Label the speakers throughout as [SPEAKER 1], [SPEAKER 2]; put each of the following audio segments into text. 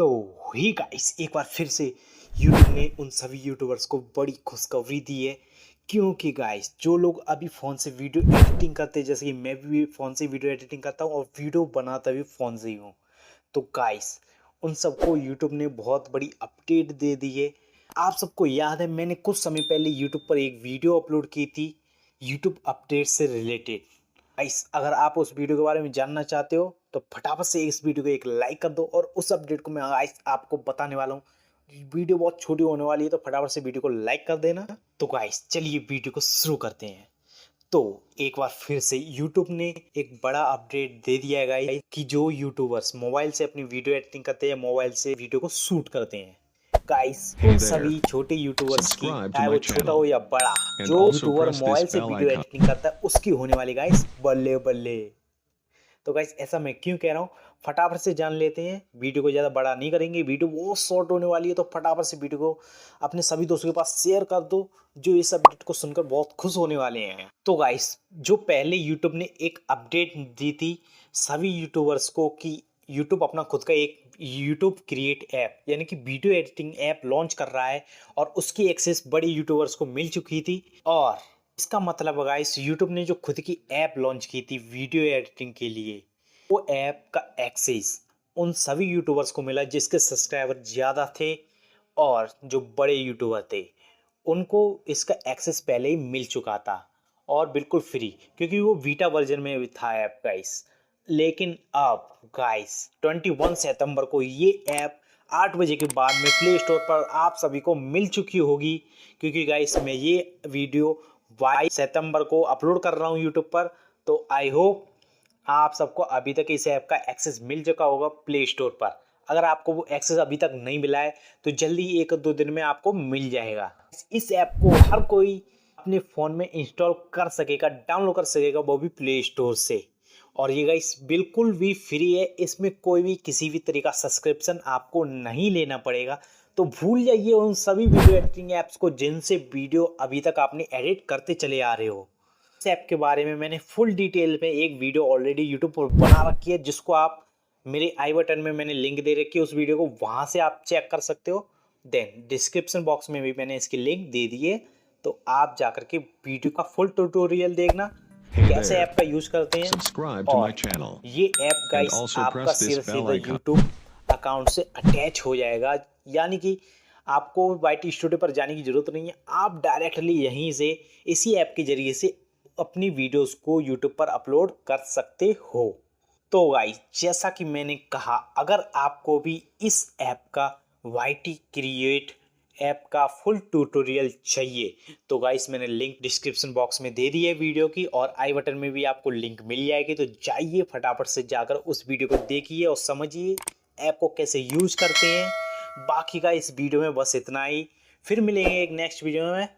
[SPEAKER 1] तो ही गाइस एक बार फिर से यूट्यूब ने उन सभी यूट्यूबर्स को बड़ी खुशखबरी दी है। क्योंकि गाइस जो लोग अभी फ़ोन से वीडियो एडिटिंग करते हैं, जैसे कि मैं भी फ़ोन से वीडियो एडिटिंग करता हूँ और वीडियो बनाता भी फ़ोन से ही हूँ, तो गाइस उन सबको यूट्यूब ने बहुत बड़ी अपडेट दे दी है। आप सबको याद है मैंने कुछ समय पहले यूट्यूब पर एक वीडियो अपलोड की थी यूट्यूब अपडेट से रिलेटेड। गाइस अगर आप उस वीडियो के बारे में जानना चाहते हो तो फटाफट से इस वीडियो को एक लाइक कर दो और उस अपडेट को मैं गाइस आपको बताने वाला हूँ। वीडियो बहुत छोटी होने वाली है तो फटाफट से वीडियो को लाइक कर देना। तो गाइस चलिए वीडियो को शुरू करते हैं। तो एक बार फिर से YouTube ने एक बड़ा अपडेट दे दिया है गाइस कि जो यूट्यूबर्स मोबाइल से अपनी वीडियो एडिटिंग करते हैं, मोबाइल से वीडियो को शूट करते हैं, गाइस उन सभी छोटे यूट्यूबर्स की, चाहे वो छोटा हो या बड़ा, जो यूट्यूबर मोबाइल से वीडियो एडिटिंग करता है उसकी होने वाली गाइस बल्ले बल्ले। तो गाइस ऐसा मैं क्यों कह रहा हूँ, फटाफट से जान लेते हैं। वीडियो को ज़्यादा बड़ा नहीं करेंगे, वीडियो बहुत शॉर्ट होने वाली है, तो फटाफट से वीडियो को अपने सभी दोस्तों के पास शेयर कर दो जो इस अपडेट को सुनकर बहुत खुश होने वाले हैं। तो गाइस जो पहले यूट्यूब ने एक अपडेट दी थी सभी यूट्यूबर्स को कि यूट्यूब अपना खुद का एक यूट्यूब क्रिएट ऐप यानी कि वीडियो एडिटिंग ऐप लॉन्च कर रहा है और उसकी एक्सेस बड़े यूट्यूबर्स को मिल चुकी थी। और इसका मतलब गाइस यूट्यूब ने जो खुद की ऐप लॉन्च की थी वीडियो एडिटिंग के लिए, वो ऐप का एक्सेस उन सभी यूट्यूबर्स को मिला जिसके सब्सक्राइबर ज़्यादा थे और जो बड़े यूट्यूबर थे उनको इसका एक्सेस पहले ही मिल चुका था और बिल्कुल फ्री, क्योंकि वो बीटा वर्जन में भी था ऐप गाइस। लेकिन अब गाइस 21 सितंबर को ये ऐप 8 बजे के बाद में प्ले स्टोर पर आप सभी को मिल चुकी होगी, क्योंकि गाइस मैं ये वीडियो 22 सितंबर को अपलोड कर रहा हूँ यूट्यूब पर। तो आई होप आप सबको अभी तक इस ऐप का एक्सेस मिल चुका होगा प्ले स्टोर पर। अगर आपको वो एक्सेस अभी तक नहीं मिला है तो जल्दी 1-2 दिन में आपको मिल जाएगा। इस ऐप को हर कोई अपने फ़ोन में इंस्टॉल कर सकेगा, डाउनलोड कर सकेगा, वो भी प्ले स्टोर से। और ये गाइस बिल्कुल भी फ्री है, इसमें कोई भी किसी भी तरीका सब्सक्रिप्शन आपको नहीं लेना पड़ेगा। तो भूल जाइए उन सभी वीडियो एडिटिंग ऐप्स को जिनसे वीडियो अभी तक आपने एडिट करते चले आ रहे हो। इस ऐप के बारे में मैंने फुल डिटेल में एक वीडियो ऑलरेडी यूट्यूब पर बना रखी है, जिसको आप मेरे आई बटन में मैंने लिंक दे रखी है, उस वीडियो को वहां से आप चेक कर सकते हो। देन डिस्क्रिप्शन बॉक्स में भी मैंने इसकी लिंक दे दी है, तो आप जाकर के वीडियो का फुल ट्यूटोरियल देखना कैसे ऐप का यूज करते हैं। और ये ऐप गाइस आपका सीधा यूट्यूब अकाउंट से अटैच हो जाएगा, यानी कि आपको वाईटी स्टूडियो पर जाने की जरूरत नहीं है। आप डायरेक्टली यहीं से इसी ऐप के जरिए से अपनी वीडियोस को यूट्यूब पर अपलोड कर सकते हो। तो गाइस जैसा कि मैंने कहा, अगर आपको भी इस ऐप का वाईटी क्रिएट ऐप का फुल ट्यूटोरियल चाहिए तो गाइस मैंने लिंक डिस्क्रिप्शन बॉक्स में दे दी है वीडियो की, और आई बटन में भी आपको लिंक मिल जाएगी। तो जाइए फटाफट से जाकर उस वीडियो को देखिए और समझिए ऐप को कैसे यूज करते हैं। बाकी का इस वीडियो में बस इतना ही, फिर मिलेंगे एक नेक्स्ट वीडियो में।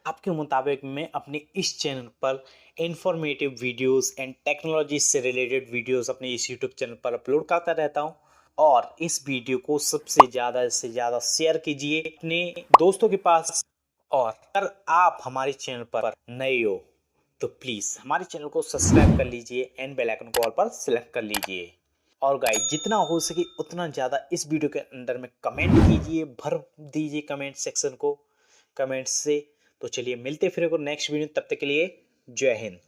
[SPEAKER 1] आपके मुताबिक मैं अपने इस चैनल पर इंफॉर्मेटिव वीडियोस एंड टेक्नोलॉजी से रिलेटेड वीडियोस अपने इस यूट्यूब चैनल पर अपलोड करता रहता हूं। और इस वीडियो को सबसे ज़्यादा से ज़्यादा शेयर कीजिए अपने दोस्तों के पास। और अगर आप हमारे चैनल पर नए हो तो प्लीज़ हमारे चैनल को सब्सक्राइब कर लीजिए एंड बेल आइकन को ऑल पर सेलेक्ट कर लीजिए। और गाइस जितना हो सके उतना ज़्यादा इस वीडियो के अंदर में कमेंट कीजिए, भर दीजिए कमेंट सेक्शन को कमेंट्स से। तो चलिए मिलते फिर नेक्स्ट वीडियो, तब तक के लिए जय हिंद।